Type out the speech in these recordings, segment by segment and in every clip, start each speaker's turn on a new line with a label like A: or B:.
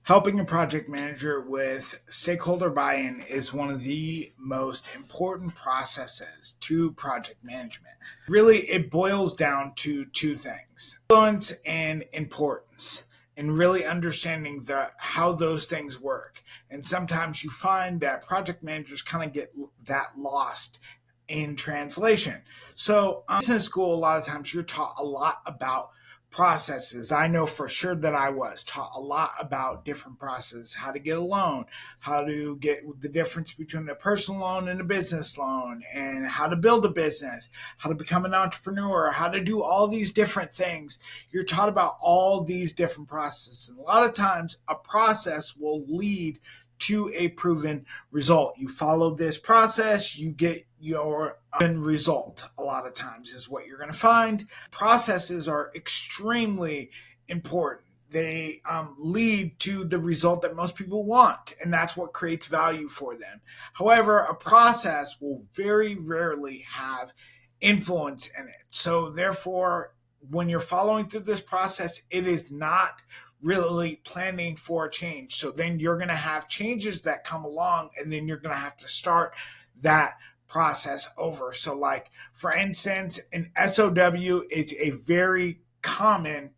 A: Helping a project manager with stakeholder buy-in is one of the most important processes to project management. Really, it boils down to two things: influence and importance, and really understanding how those things work. And sometimes you find that project managers kind of get that lost in translation. So, business school, a lot of times you're taught a lot about processes. I know for sure that I was taught a lot about different processes: how to get a loan, how to get the difference between a personal loan and a business loan, and how to build a business, how to become an entrepreneur, how to do all these different things. You're taught about all these different processes. And a lot of times a process will lead to a proven result. You follow this process, you get your end result. A lot of times is what you're going to find. Processes are extremely important. They lead to the result that most people want, and that's what creates value for them. However, a process will very rarely have influence in it. So therefore, when you're following through this process, it is not really planning for a change. So then you're going to have changes that come along, and then you're going to have to start that process over. So like, for instance, an SOW is a very common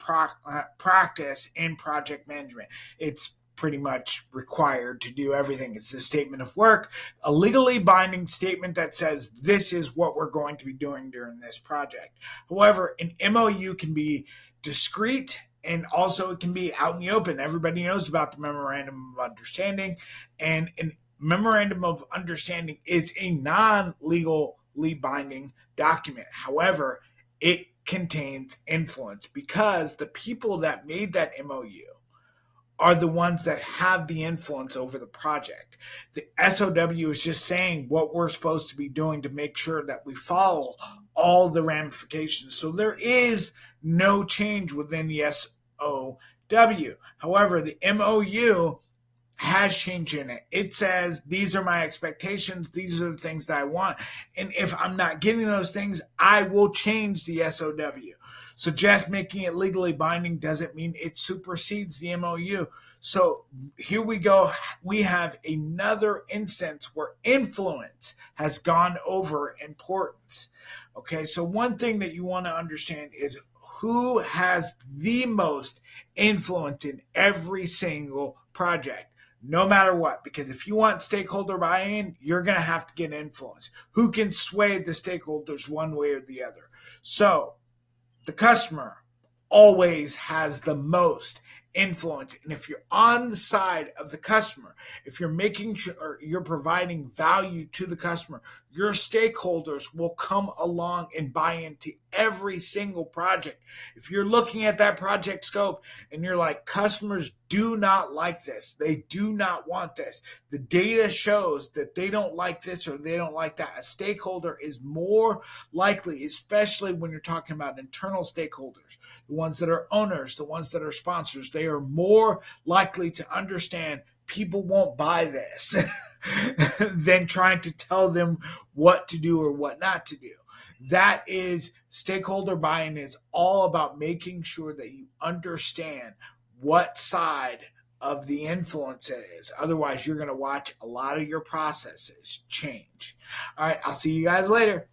A: practice in project management. It's pretty much required to do everything. It's a statement of work, a legally binding statement that says this is what we're going to be doing during this project. However, an MOU can be discreet, and also it can be out in the open. Everybody knows about the Memorandum of Understanding, and an Memorandum of Understanding is a non-legally binding document. However, it contains influence because the people that made that MOU are the ones that have the influence over the project. The SOW is just saying what we're supposed to be doing to make sure that we follow all the ramifications. So there is no change within the SOW. However, the MOU has change in it. It says, these are my expectations. These are the things that I want. And if I'm not getting those things, I will change the SOW. So just making it legally binding doesn't mean it supersedes the MOU. So here we go. We have another instance where influence has gone over importance. Okay, so one thing that you want to understand is who has the most influence in every single project, no matter what. Because if you want stakeholder buy-in, you're going to have to get influence. Who can sway the stakeholders one way or the other? So the customer always has the most influence. And if you're on the side of the customer, if you're making sure you're providing value to the customer, your stakeholders will come along and buy into every single project. If you're looking at that project scope and you're like, customers do not like this, they do not want this, the data shows that they don't like this or they don't like that, a stakeholder is more likely, especially when you're talking about internal stakeholders, the ones that are owners, the ones that are sponsors, they are more likely to understand people won't buy this than trying to tell them what to do or what not to do. That is, stakeholder buy-in is all about making sure that you understand what side of the influence it is. Otherwise, you're going to watch a lot of your processes change. All right, I'll see you guys later.